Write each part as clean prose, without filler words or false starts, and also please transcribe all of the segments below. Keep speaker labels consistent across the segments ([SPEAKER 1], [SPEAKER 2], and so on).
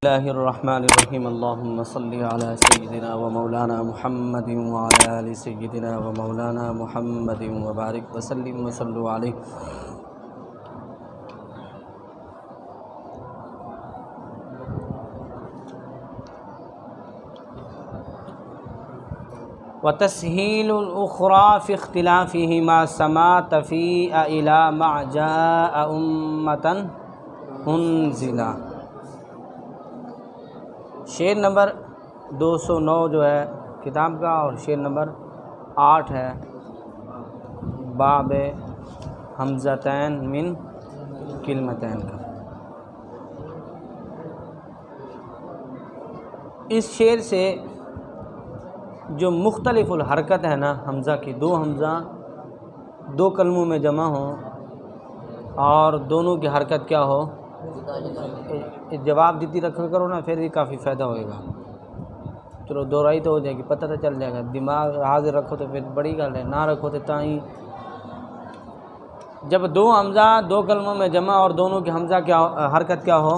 [SPEAKER 1] اللہ الرحمن الرحیم اللہم صلی علی سیدنا و مولانا محمد وعلی آل سیدنا و مولانا محمد وبارک وسلم وصلو علیہ۔ وتسہیل الاخری فی اختلافہما سما تفیء الی ما جاء امتا انزلا۔ شعر نمبر 209 جو ہے کتاب کا، اور شعر نمبر 8 ہے باب حمزتین من کلمتین کا۔ اس شعر سے جو مختلف الحرکت ہے نا حمزہ کی، دو حمزہ دو کلموں میں جمع ہوں اور دونوں کی حرکت کیا ہو، جواب دیتی رکھا کرو نا، پھر بھی کافی فائدہ ہوئے گا۔ چلو دوہرائی تو ہو جائے گی، پتہ تو چل جائے گا، دماغ حاضر رکھو تو پھر بڑی گل ہے، نہ رکھو تو تائیں جب دو حمزہ دو کلموں میں جمع اور دونوں کی حمزہ کیا حرکت کیا ہو،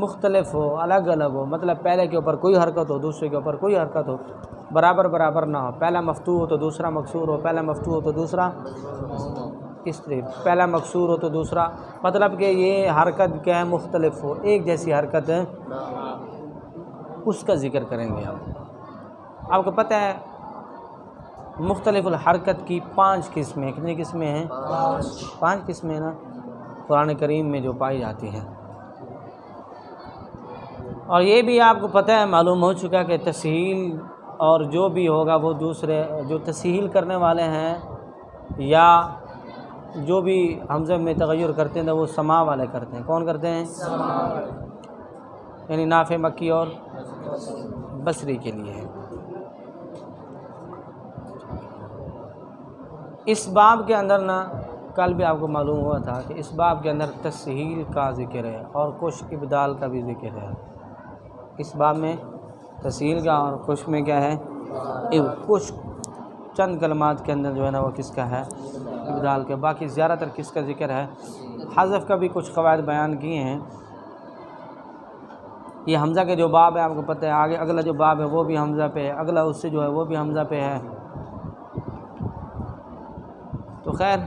[SPEAKER 1] مختلف ہو، الگ الگ ہو، مطلب پہلے کے اوپر کوئی حرکت ہو دوسرے کے اوپر کوئی حرکت ہو، برابر نہ ہو، پہلا مفتوح ہو تو دوسرا مکسور ہو، پہلا مفتوح ہو تو دوسرا اس طرح، پہلا مکسور ہو تو دوسرا، مطلب کہ یہ حرکت کیا ہے، مختلف ہو، ایک جیسی حرکت ہے، اس کا ذکر کریں گے ہم۔ آپ کو پتہ ہے مختلف الحرکت کی 5 قسمیں، کتنی قسمیں ہیں؟ 5 قسمیں نا قرآن کریم میں جو پائی جاتی ہیں۔ اور یہ بھی آپ کو پتہ ہے، معلوم ہو چکا کہ تسہیل اور جو بھی ہوگا وہ دوسرے جو تسہیل کرنے والے ہیں یا جو بھی حمزہ میں تغیر کرتے ہیں وہ سما والے کرتے ہیں۔ کون کرتے ہیں؟ یعنی نافع، مکی اور بصری کے لیے ہے۔ اس باب کے اندر نا کل بھی آپ کو معلوم ہوا تھا کہ اس باب کے اندر تسہیل کا ذکر ہے اور کچھ ابدال کا بھی ذکر ہے۔ اس باب میں تسہیل کا اور کچھ میں کیا ہے، کچھ چند کلمات کے اندر جو ہے نا وہ کس کا ہے، ابدال کے، باقی زیادہ تر کس کا ذکر ہے، حذف کا بھی کچھ قواعد بیان کیے ہیں۔ یہ حمزہ کے جو باب ہے آپ کو پتہ ہے، آگے اگلا جو باب ہے وہ بھی حمزہ پہ ہے، اگلا اس سے جو ہے وہ بھی حمزہ پہ ہے۔ تو خیر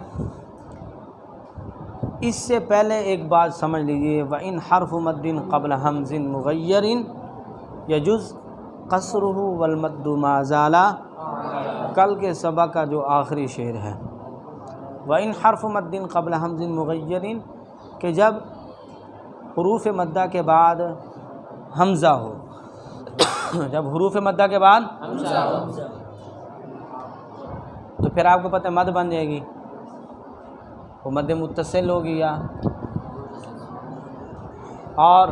[SPEAKER 1] اس سے پہلے ایک بات سمجھ لیجئے، وَإِنْ حَرْفُ مَدٍ قَبْلَ حَمْزٍ مُغَيَّرٍ يَجُزْ قَصْرُهُ وَالْمَدُّ مَا زَالَ، کل کے سبق کا جو آخری شعر ہے۔ وَإِنْ حَرْفُ مَدٍ قَبْلَ حَمْزٍ مُغَيَّرٍ، کہ جب حروف مدہ کے بعد حمزہ ہو، جب حروف مدہ کے بعد تو پھر آپ کو پتہ ہے مد بن جائے گی، وہ مد متصل ہوگی، یا اور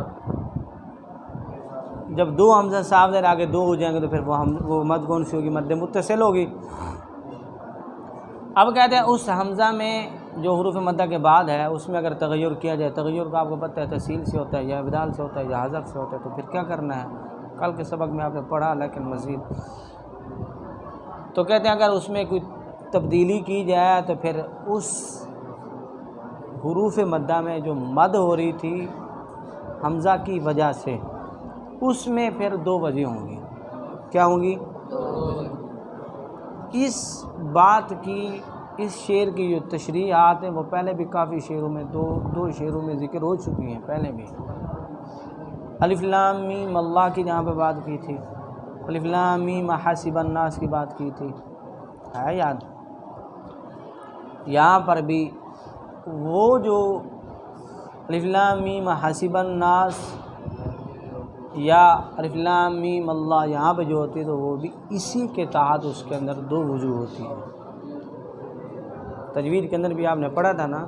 [SPEAKER 1] جب دو حمزہ صاف دیر آگے دو ہو جائیں گے تو پھر وہ مد کون سی ہوگی، مد متصل ہوگی۔ اب کہتے ہیں اس حمزہ میں جو حروف مدہ کے بعد ہے اس میں اگر تغیر کیا جائے، تغیر کا آپ کو پتہ ہے تسہیل سے ہوتا ہے یا ابدال سے ہوتا ہے یا حذف سے ہوتا ہے، تو پھر کیا کرنا ہے، کل کے سبق میں آپ نے پڑھا، لیکن مزید تو کہتے ہیں اگر اس میں کوئی تبدیلی کی جائے تو پھر اس حروف مدہ میں جو مد ہو رہی تھی حمزہ کی وجہ سے، اس میں پھر 2 وجہ ہوں گی۔ کیا ہوں گی؟ اس بات کی، اس شعر کی جو تشریحات ہیں وہ پہلے بھی کافی شعروں میں دو شعروں میں ذکر ہو چکی ہیں، پہلے بھی الف لام میم اللہ کی جہاں پہ بات کی تھی، الف لام میم حسب الناس کی بات کی تھی، ہے یاد؟ یہاں پر بھی وہ جو الف لام میم حسب الناس یا الف لام میم اللہ یہاں پہ جو ہوتی ہے تو وہ بھی اسی کے تحت اس کے اندر 2 وجوہ ہوتی ہیں۔ تجوید کے اندر بھی آپ نے پڑھا تھا نا،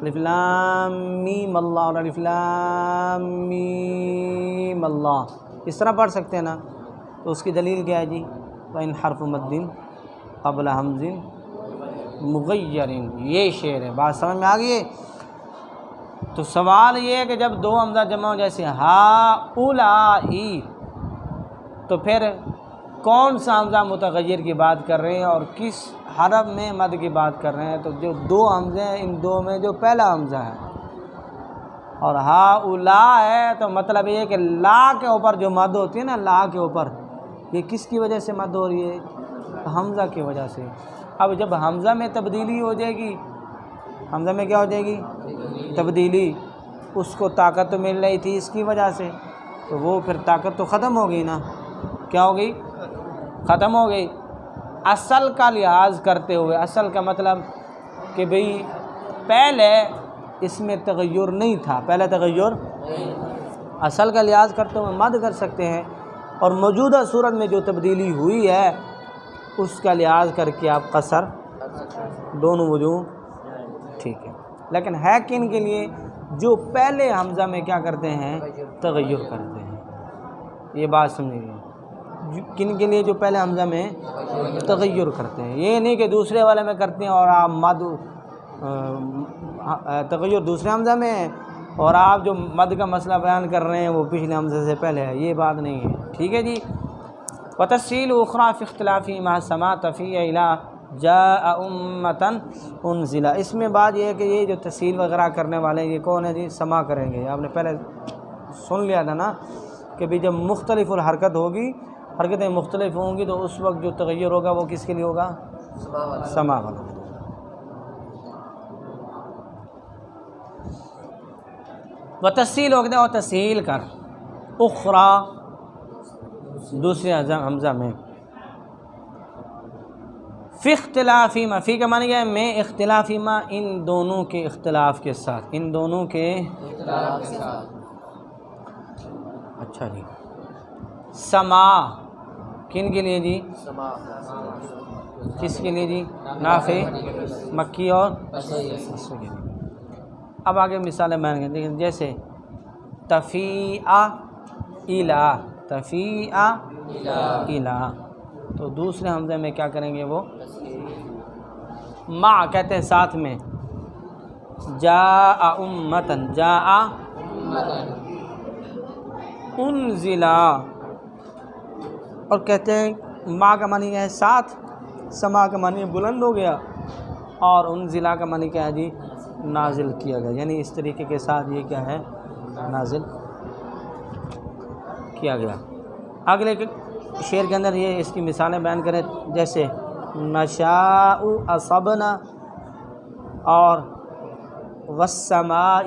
[SPEAKER 1] الف لام میم اللہ اور الف لام میم اللہ، اس طرح پڑھ سکتے ہیں نا، تو اس کی دلیل کیا ہے جی؟ وَإِنْ حَرْفُ مَدٍ قَبْلَ حَمْزٍ مُغَيَّرٍ، یہ شعر ہے، بات سمجھ میں آ گئی ہے؟ تو سوال یہ ہے کہ جب 2 حمزہ جمع ہو جیسے ہا اولائی، تو پھر کون سا حمزہ متغیر کی بات کر رہے ہیں اور کس حرف میں مد کی بات کر رہے ہیں؟ تو جو 2 حمزے ہیں ان 2 میں جو پہلا حمزہ ہے اور ہاؤلا ہے تو مطلب یہ کہ لا کے اوپر جو مد ہوتی ہے نا، لا کے اوپر، یہ کس کی وجہ سے مد ہو رہی ہے؟ حمزہ کی وجہ سے۔ اب جب حمزہ میں تبدیلی ہو جائے گی، حمزہ میں کیا ہو جائے گی؟ تبدیلی، اس کو طاقت تو مل رہی تھی اس کی وجہ سے، تو وہ پھر طاقت تو ختم ہو گئی نا، کیا ہو گئی؟ ختم ہو گئی۔ اصل کا لحاظ کرتے ہوئے، اصل کا مطلب کہ بھئی پہلے اس میں تغیر نہیں تھا، پہلے تغیر، اصل کا لحاظ کرتے ہوئے مد کر سکتے ہیں، اور موجودہ صورت میں جو تبدیلی ہوئی ہے اس کا لحاظ کر کے آپ قصر، دونوں وجوہ ٹھیک ہے۔ لیکن ہے کن کے لیے؟ جو پہلے حمزہ میں کیا کرتے ہیں؟ تغیر کرتے ہیں۔ یہ بات سمجھیے، کن کے لیے؟ جو پہلے حمزہ میں تغیر کرتے ہیں، یہ نہیں کہ دوسرے والے میں کرتے ہیں اور آپ مد تغیر دوسرے حمزہ میں ہے اور آپ جو مد کا مسئلہ بیان کر رہے ہیں وہ پچھلے حمزے سے پہلے ہے، یہ بات نہیں ہے، ٹھیک ہے جی۔ وتفصیل اخری فی اختلافی مع سما تفیع الی جاء امتا انزلا، اس میں بات یہ ہے کہ یہ جو تفصیل وغیرہ کرنے والے ہیں یہ کون ہے جی؟ سما کریں گے۔ آپ نے پہلے سن لیا تھا نا کہ بھی جب مختلف الحرکت ہوگی، حرکتیں مختلف ہوں گی تو اس وقت جو تغیر ہوگا وہ کس کے لیے ہوگا؟ سما والا۔ وتسہیل ہو گیا، اور تسہیل کر اخرا دوسرے حمزہ میں، فی اختلافی ما، فی کا معنی کیا ہے؟ میں، اختلافی ما، ان دونوں کے اختلاف کے ساتھ، ان دونوں کے اختلاف کے ساتھ۔ اچھا جی، سما کن کے لیے جی؟ کس کے لیے جی؟ نافع، مکی اور بصری کے لیے۔ اب آگے مثالیں بیان کریں، لیکن جیسے تفیع الی، تفیع الی، تو دوسرے حمزے میں کیا کریں گے؟ وہ مع کہتے ہیں ساتھ میں، جاء امتن، جاء انزلا، اور کہتے ہیں مع کا معنی ہے ساتھ، سما کا معنی بلند ہو گیا، اور انزلا کا معنی کیا ہے جی؟ نازل کیا گیا، یعنی اس طریقے کے ساتھ یہ کیا ہے؟ نازل کیا گیا۔ اگلے شعر کے اندر یہ اس کی مثالیں بیان کریں، جیسے نشاء اصبنا، اور والسماء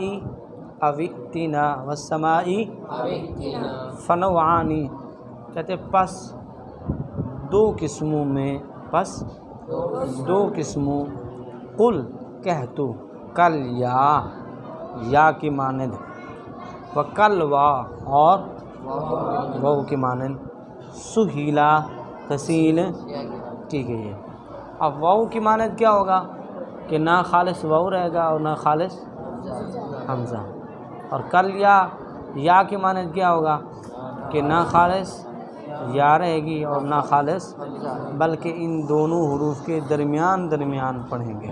[SPEAKER 1] اوئتنا، والسماء فنوعانی، کہتے پس دو قسموں میں، پس دو قسموں، قل کہہ تو، کل یا کی مانند، وکل وا، اور واو کی مانند، سہیلا تسہیل ٹھیک ہے یہ۔ اب واو کی مانند کیا ہوگا؟ کہ نہ خالص واو رہے گا اور نہ خالص حمزہ، اور کل یا کی مانند کیا ہوگا؟ کہ نہ خالص یا رہے گی اور نہ خالص، بلکہ ان دونوں حروف کے درمیان پڑھیں گے۔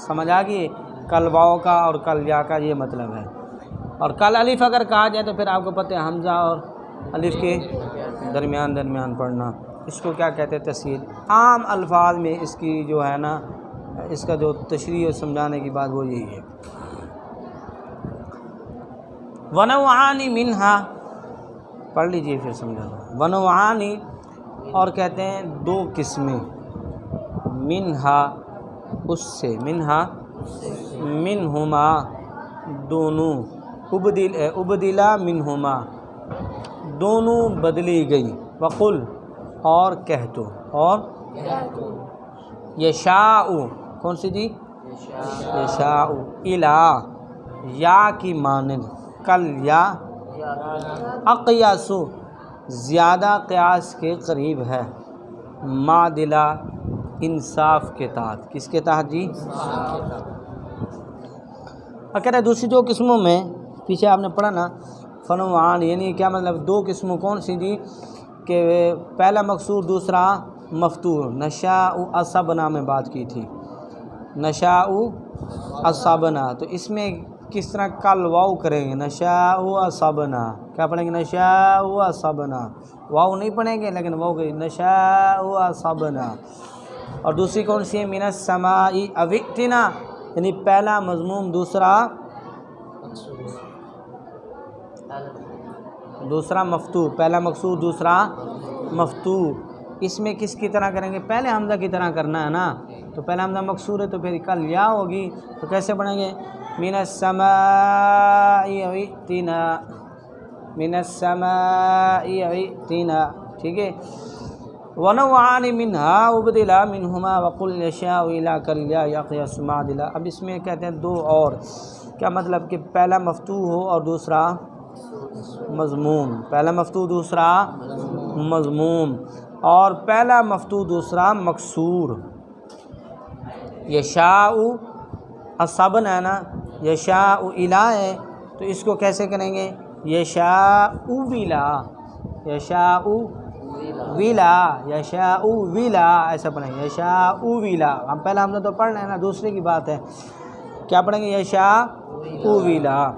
[SPEAKER 1] سمجھ آ گئی؟ کل واو کا اور کل یا کا یہ مطلب ہے۔ اور کل الف اگر کہا جائے تو پھر آپ کو پتہ ہے حمزہ اور الف کے درمیان پڑھنا، اس کو کیا کہتے ہیں؟ تسہیل۔ عام الفاظ میں اس کی جو ہے نا، اس کا جو تشریح اور سمجھانے کی بات وہ یہی ہے۔ ونوعانی منہا، پڑھ لیجئے پھر سمجھانا۔ ونوعانی، اور کہتے ہیں دو قسمیں، منہا اس سے، منہا منہما دونوں، ابدلا منہما دونوں بدلی گئی، وقل اور کہہ تو، اور یشاء کون سی جی؟ یشاء الی یا کی مانند، کل یا، اقیاسو زیادہ قیاس کے قریب ہے، معدلہ انصاف کے تحت، کس کے تحت جی؟ اور کہتے ہیں دوسری دو قسموں میں، پیچھے آپ نے پڑھا نا فنوعان، یعنی کیا مطلب؟ دو قسموں کون سی جی؟ کہ پہلا مکسور دوسرا مفتوح۔ نشاء اصبنا میں بات کی تھی، نشاء اصبنا، تو اس میں کس طرح کل واو کریں گے؟ نشاء اصبنا، کیا پڑھیں گے؟ نشاء اصبنا، واو نہیں پڑھیں گے لیکن واو کہ نشاء اصبنا۔ اور دوسری کون سی ہے؟ من السماء اوئتنا، یعنی پہلا مضموم دوسرا مفتوح، پہلا مقصور دوسرا مفتوح۔ اس میں کس کی طرح کریں گے؟ پہلے حمزہ کی طرح کرنا ہے نا، تو پہلا حمزہ مقصور ہے تو پھر کل یا ہوگی، تو کیسے پڑھیں گے؟ من السماء ائتنا، من السماء ائتنا، ٹھیک ہے۔ ونوعان منها ابدلا منهما وقل يشاء الى كالياء يقيس معدلا۔ اب اس میں کہتے ہیں دو اور، کیا مطلب کہ پہلا مفتوح ہو اور دوسرا مضموم، پہلا مفتوح دوسرا مضموم، اور پہلا مفتوح دوسرا مکسور۔ یشاء اصابن ہے نا، یشاء الہ ہے، تو اس کو کیسے کریں گے؟ یشاء ولا، یشاء ولا، یشاء ولا، ایسا پڑھیں گے، یشاء ولا۔ ہم پہلا ہم نے تو پڑھنا ہے نا، دوسرے کی بات ہے، کیا پڑھیں گے؟ یشاء ولا۔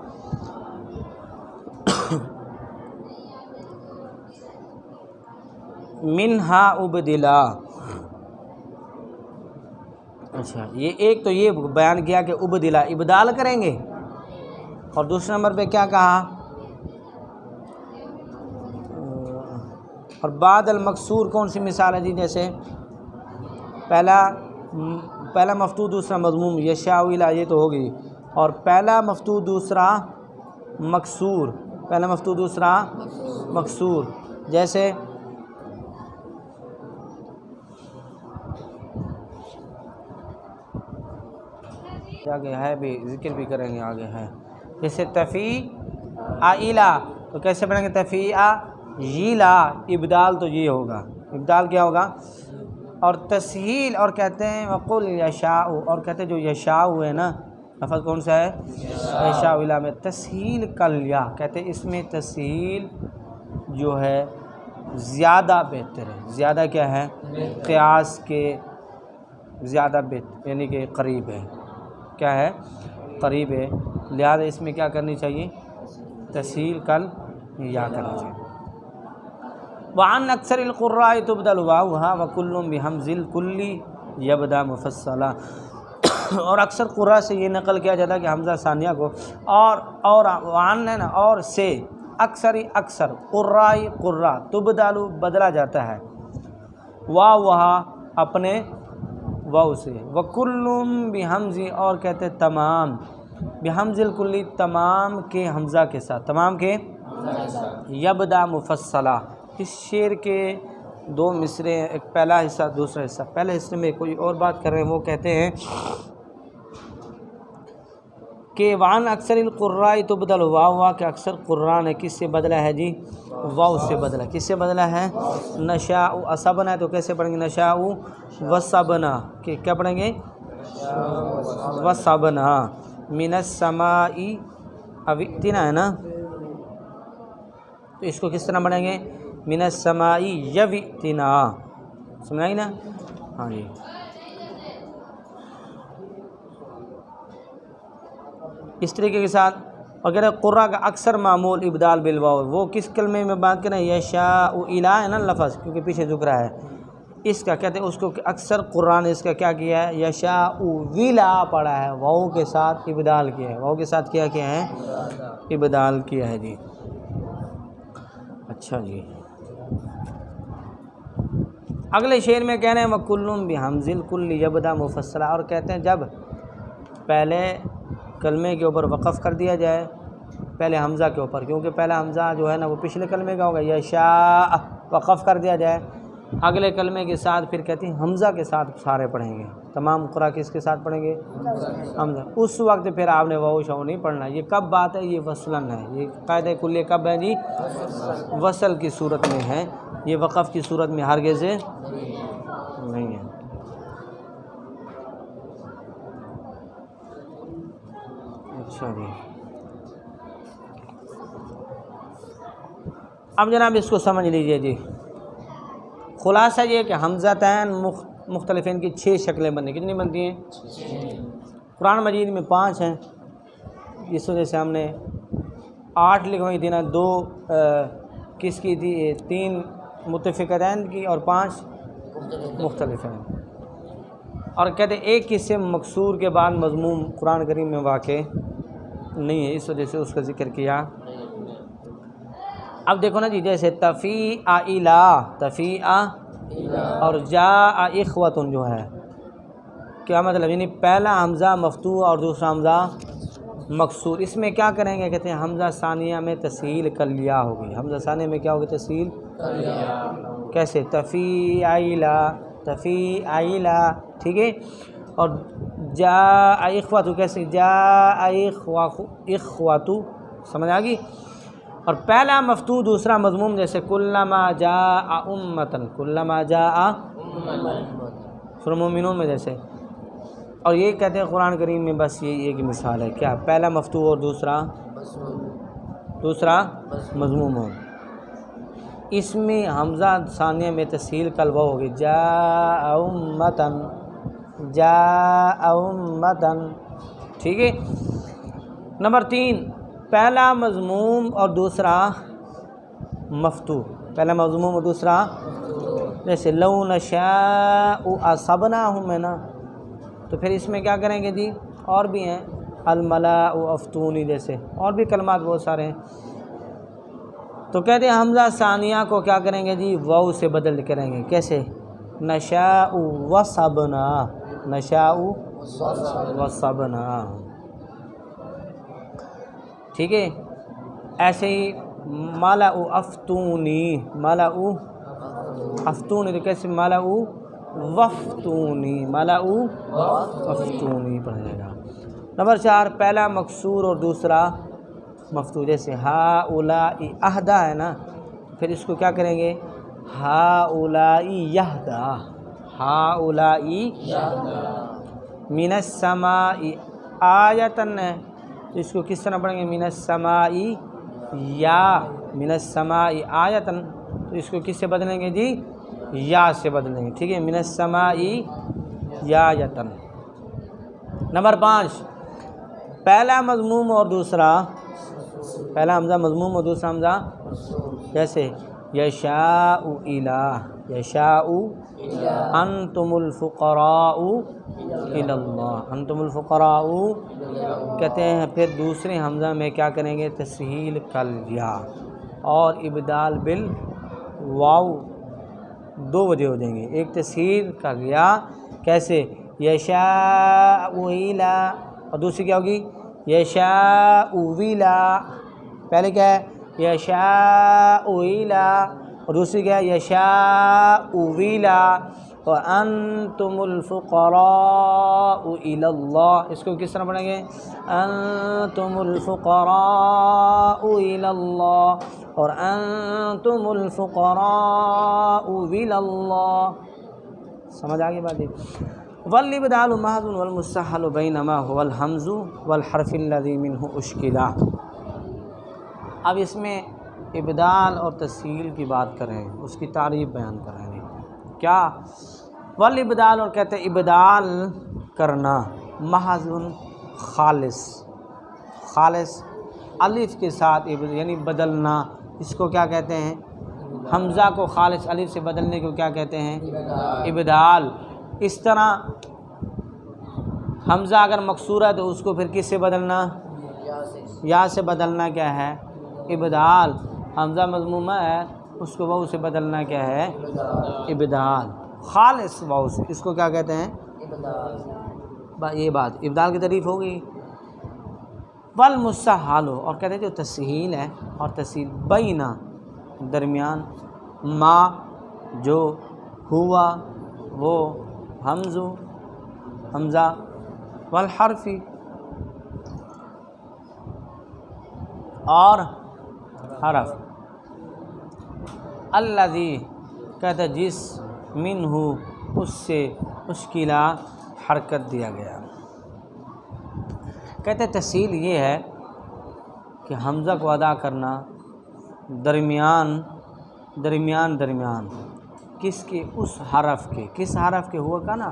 [SPEAKER 1] منہا ابدلا، اچھا یہ ایک تو یہ بیان کیا کہ ابدلا ابدال کریں گے، اور دوسرے نمبر پہ کیا کہا؟ اور بعد المکسور کون سی مثال ہے جی؟ جیسے پہلا مفتوح دوسرا مضموم، یشاء الی، یہ تو ہوگی، اور پہلا مفتوح دوسرا مکسور، پہلا مفتوح دوسرا مکسور، جیسے آگے ہے بھی ذکر بھی کریں گے، آگے ہے جیسے تفیعلا، تو کیسے پڑھیں گے؟ تفیعلا، ابدال تو یہ ہوگا، ابدال کیا ہوگا؟ اور تسہیل، اور کہتے ہیں وقل یشاء، اور کہتے ہیں جو یشاء ہے نا لفظ کون سا ہے؟ یشاء الی میں تسہیل کلیا، کہتے ہیں اس میں تسہیل جو ہے زیادہ بہتر ہے، زیادہ کیا ہے؟ قیاس کے زیادہ بہتر، یعنی کہ قریب ہے، کیا ہے؟ قریب ہے، لہذا اس میں کیا کرنی چاہیے؟ تسہیل کل یا کرنا چاہیے۔ وعن اکثر القراء تبدل واؤها وکل بحمز الکل یبدا مفصلا، اور اکثر قراء سے یہ نقل کیا جاتا ہے کہ حمزہ ثانیہ کو اور وعن ہے نا، اور سے اکثر قراء تبدل بدلا جاتا ہے، واؤها اپنے واؤ سے، وکل بحمز، اور کہتے ہیں تمام، بحمز الکلی تمام کے حمزہ کے ساتھ، تمام کے یبدا مفصلا۔ اس شعر کے دو مصرے، ایک پہلا حصہ دوسرا حصہ، پہلے حصے میں کوئی اور بات کر رہے ہیں، وہ کہتے ہیں کہ وعن اکثر القراء تبدل واؤ، کہ اکثر قراء نے کس سے بدلا ہے جی؟ واؤ سے بدلا، کس سے بدلا ہے؟ نشاء اصبنا، تو کیسے پڑھیں گے؟ نشاء وصبنا، کہ کیا پڑھیں گے؟ وصبنا، من السماء ائتنا ہے نا، تو اس کو کس طرح پڑھیں گے؟ من السماء یوئتنا، سمجھائی نا؟ ہاں جی۔ اس طریقے کے ساتھ اگر قراء کا اکثر معمول ابدال بالواو، وہ کس کلمے میں بات کریں؟ یشاء الی ہے نا لفظ، کیونکہ پیچھے ذکر ہے اس کا، کہتے ہیں اس کو اکثر قرآن نے اس کا کیا کیا ہے؟ یشاء ولا پڑھا ہے، واؤ کے ساتھ ابدال کیا ہے، واؤ کے ساتھ کیا ہے؟ ابدال کیا ہے جی۔ اچھا جی، اگلے شعر میں کہہ رہے ہیں وَكُلٌّ بِحَمْزِ الْكُلِّ يَبْدَأُ مُفَصَّلًا، اور کہتے ہیں جب پہلے کلمے کے اوپر وقف کر دیا جائے، پہلے حمزہ کے اوپر، کیونکہ پہلا حمزہ جو ہے نا وہ پچھلے کلمے کا ہوگا، یشاء وقف کر دیا جائے اگلے کلمے کے ساتھ، پھر کہتے ہیں حمزہ کے ساتھ سارے پڑھیں گے، تمام قراء کس کے ساتھ پڑھیں گے؟ حمزہ۔ اس وقت پھر آپ نے واو شو نہیں پڑھنا۔ یہ کب بات ہے؟ یہ وصلاً ہے، یہ قاعدہ کلیہ کب ہے جی؟ وصل کی صورت میں ہے، یہ وقف کی صورت میں ہرگز نہیں ہے۔ اچھا جی، اب جناب اس کو سمجھ لیجئے جی۔ خلاصہ یہ کہ حمزتین مختلفین کی 6 شکلیں بنیں، کتنی بنتی ہیں؟ 6۔ قرآن مجید میں 5 ہیں، اس وجہ سے ہم نے 8 لکھوائی تھی نا، 2 کس کی تھی؟ 3 متفقتین کی اور 5 مختلفین۔ اور کہتے ہیں ایک اسم مکسور کے بعد مضموم قرآن کریم میں واقع نہیں ہے، اس وجہ سے اس کا ذکر کیا۔ اب دیکھو نا جی، جیسے تفیعلا، تفیع اور جاء اخوتن جو ہے، کیا مطلب؟ یعنی پہلا حمزہ مفتوح اور دوسرا حمزہ مکسور، اس میں کیا کریں گے؟ کہتے ہیں حمزہ ثانیہ میں تسہیل کلیا ہوگی، حمزہ ثانیہ میں کیا ہوگی؟ تسہیل کلیا۔ کیسے؟ تفیعلا، تفیعلا، ٹھیک ہے۔ اور جاء اخوتو، کیسے؟ جاء اخوتو، سمجھ آ گئی؟ اور پہلا مفتوح دوسرا مضموم، جیسے کلما جاء امتن، کلما جاء سورہ مومنون میں جیسے۔ اور یہ کہتے ہیں قرآن کریم میں بس یہ ایک مثال ہے، کیا؟ پہلا مفتوح اور دوسرا مضموم ہو، اس میں حمزہ ثانیہ میں تسہیل کلوا ہوگی، جاء امتن، جاء امتن، ٹھیک ہے۔ نمبر 3، پہلا مضموم اور دوسرا مفتوح، پہلا مضموم اور دوسرا، جیسے لو نشاء اصبناہم ہے نا، تو پھر اس میں کیا کریں گے جی؟ اور بھی ہیں، الملاء افتونی جیسے، اور بھی کلمات بہت سارے ہیں۔ تو کہتے ہیں حمزہ ثانیہ کو کیا کریں گے جی؟ واو سے بدل کریں گے، کیسے؟ نشاء وصبنا، نشاء وصبنا، ٹھیک ہے۔ ایسے ہی ملأ افتونی، ملأ افتونی، تو کیسے؟ ملأ وفتونی، ملأ وفتونی پڑھ جائے گا۔ نمبر 4، پہلا مکسور اور دوسرا مفتوح، جیسے ہؤلاء اہدی ہے نا، پھر اس کو کیا کریں گے؟ ہؤلاء یہدی، ہؤلاء من السماء آیتن ہے، تو اس کو کس طرح پڑھیں گے؟ من السماء، یا من السماء آیتن، تو اس کو کس سے بدلیں گے جی؟ یا سے بدلیں گے، ٹھیک ہے، من السماء یاتن۔ نمبر 5، پہلا مضموم اور دوسرا، پہلا حمزہ مضموم اور دوسرا حمزہ، جیسے یشاء الہ، یشاء انتم الفقراء الی اللہ، انتم الفقراء، کہتے ہیں پھر دوسرے حمزہ میں کیا کریں گے؟ تسہیل کلیا اور ابدال بالواو، دو وجہ ہو جائیں گے، ایک تسہیل کلیا، کیسے؟ یشاء الی، اور دوسری کیا ہوگی؟ یشاء ویلا، پہلے کیا ہے؟ یشاء الی، اور دوسری کیا ہے؟ یشاء ویلا، اور انتم الفقراء الی اللہ، اس کو کس طرح پڑھیں گے؟ انتم الفقراء الی اللہ، اور انتم الفقراء الی اللہ، سمجھ آگے بات ہے۔ والابدال محض والمستحل بینما هو الحمز والحرف الذی منہ اشکلا۔ اب اس میں ابدال اور تسہیل کی بات کریں، اس کی تعریف بیان کریں گے، کیا؟ والابدال، اور کہتے ہیں ابدال کرنا، محض خالص، خالص الف کے ساتھ، یعنی بدلنا، اس کو کیا کہتے ہیں؟ حمزہ کو خالص الف سے بدلنے کو کیا کہتے ہیں؟ ابدال۔ اس طرح حمزہ اگر مکسور ہے تو اس کو پھر کس سے بدلنا؟ یا سے بدلنا، کیا ہے؟ ابدال۔ حمزہ مضمومہ ہے، اس کو واو سے بدلنا کیا ہے؟ ابدال، خالص واو سے، اس کو کیا کہتے ہیں؟ یہ بات ابدال کی تعریف ہوگی۔ والمستحل، اور کہتے ہیں جو تسہیل ہے، اور تسہیل بینا، درمیان، ما جو، ہوا وہ، حمزہ، والحرفی، اور حرف، الذی، کہتے ہیں جس، منہ، اس سے، اشکلا، حرکت دیا گیا۔ کہتے ہیں تسہیل یہ ہے کہ حمزہ کو ادا کرنا درمیان کس کے؟ اس حرف کے، کس حرف کے؟ ہوا کا نا،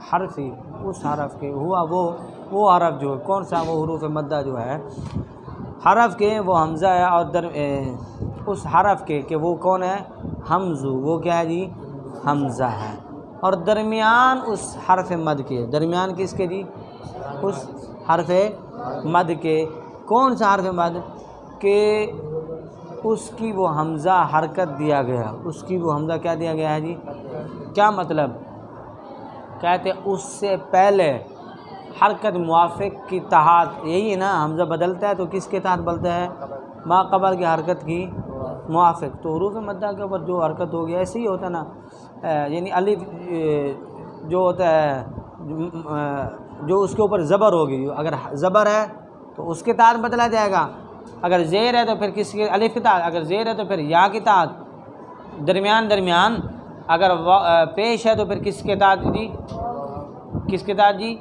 [SPEAKER 1] حرفی، اس حرف کے، ہوا وہ حرف جو ہے، کون سا؟ وہ حروف مدہ جو ہے، حرف کے وہ حمزہ ہے، اور اس حرف کے کہ وہ کون ہے؟ حمز، وہ کیا ہے جی؟ حمزہ ہے، اور درمیان اس حرف مد کے، درمیان کس کے جی؟ اس حرف مد کے۔ کون سا حرف مد؟ کہ اس کی وہ حمزہ حرکت دیا گیا، اس کی وہ حمزہ کیا دیا گیا ہے جی؟ کیا مطلب؟ کہتے اس سے پہلے حرکت موافق کی تحت، یہی ہے نا، حمزہ بدلتا ہے تو کس کے تحت بدلتا ہے؟ ما قبل کی حرکت کی موافق۔ تو حروف مدہ کے اوپر جو حرکت ہوگی ایسے ہی ہوتا ہے نا، یعنی الف جو ہوتا ہے جو اس کے اوپر زبر ہوگی، اگر زبر ہے تو اس کے تحت بدلا جائے گا، اگر زیر ہے تو پھر کس کے؟ الف کے تحت، اگر زیر ہے تو پھر یا کے تحت، درمیان، اگر پیش ہے تو پھر کس کے تحت جی؟ کس کے تحت جی؟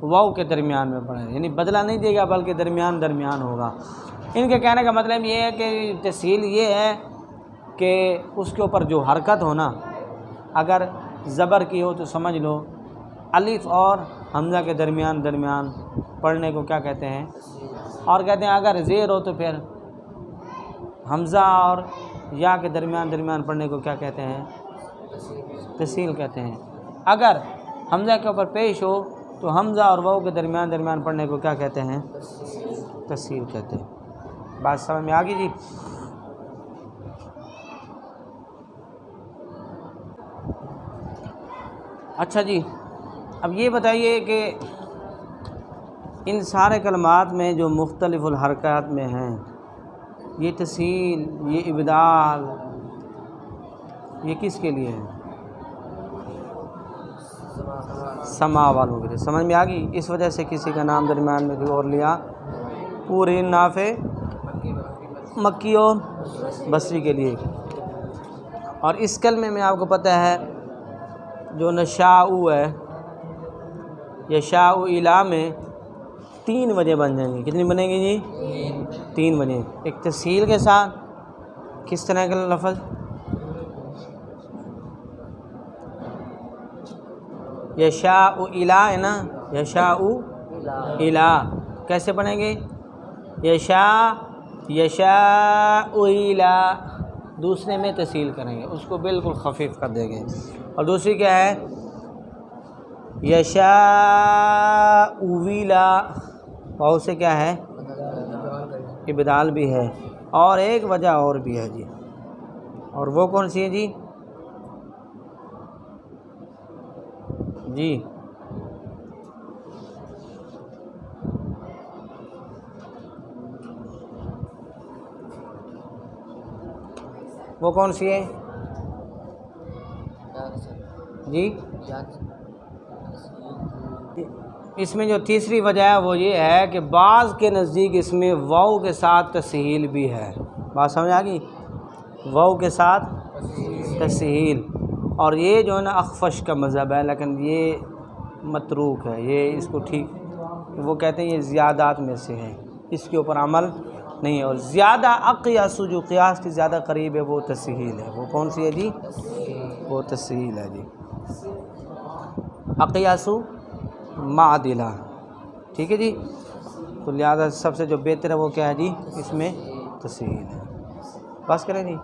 [SPEAKER 1] واو کے درمیان میں پڑے، یعنی بدلا نہیں دے گا بلکہ درمیان ہوگا۔ ان کے کہنے کا مطلب یہ ہے کہ تسہیل یہ ہے کہ اس کے اوپر جو حرکت ہونا، اگر زبر کی ہو تو سمجھ لو الف اور حمزہ کے درمیان پڑھنے کو کیا کہتے ہیں؟ اور کہتے ہیں اگر زیر ہو تو پھر حمزہ اور یا کے درمیان پڑھنے کو کیا کہتے ہیں؟ تسہیل کہتے ہیں۔ اگر حمزہ کے اوپر پیش ہو تو حمزہ اور واو کے درمیان پڑھنے کو کیا کہتے ہیں؟ تسہیل کہتے ہیں۔ بات سمجھ میں آ گئی جی؟ اچھا جی، اب یہ بتائیے کہ ان سارے کلمات میں جو مختلف الحرکات میں ہیں، یہ تسہیل، یہ ابدال، یہ کس کے لیے ہے؟ سما والوں کے لیے۔ سمجھ میں آ گئی؟ اس وجہ سے کسی کا نام درمیان میں اور لیا، پورے نافع، مکی اور بصری کے لیے۔ اور اس کلمے میں آپ کو پتہ ہے جو نشاء ہے، یشاء الا میں 3 وجہ بن جائیں گی۔ کتنی بنیں گی جی؟ 3 وجہ۔ ایک تسہیل کے ساتھ، کس طرح کا لفظ؟ یشاء الا ہے نا، یشاء الا کیسے بنیں گے؟ یشاء الا، دوسرے میں تسہیل کریں گے، اس کو بالکل خفیف کر دیں گے۔ اور دوسری کیا ہے؟ یشاء ویلا، واو سے کیا ہے؟ ابدال بھی ہے۔ اور ایک وجہ اور بھی ہے جی، اور وہ کون سی ہے جی؟ جی وہ کون سی ہے جی؟ اس میں جو تیسری وجہ ہے وہ یہ ہے کہ بعض کے نزدیک اس میں واو کے ساتھ تسہیل بھی ہے۔ بات سمجھ آ گئی؟ واو کے ساتھ تسہیل، اور یہ جو ہے نا اخفش کا مذہب ہے، لیکن یہ متروک ہے، یہ اس کو ٹھیک، وہ کہتے ہیں یہ زیادات میں سے ہے، اس کے اوپر عمل نہیں ہے۔ اور زیادہ اقیاس، جو قیاس کی زیادہ قریب ہے وہ تسہیل ہے۔ وہ کون سی ہے جی؟ وہ تسہیل ہے جی، اقیاس معدلہ، ٹھیک ہے جی؟ تو لہذا سب سے جو بہتر ہے وہ کیا ہے جی؟ اس میں تسہیل ہے۔ بس کریں جی؟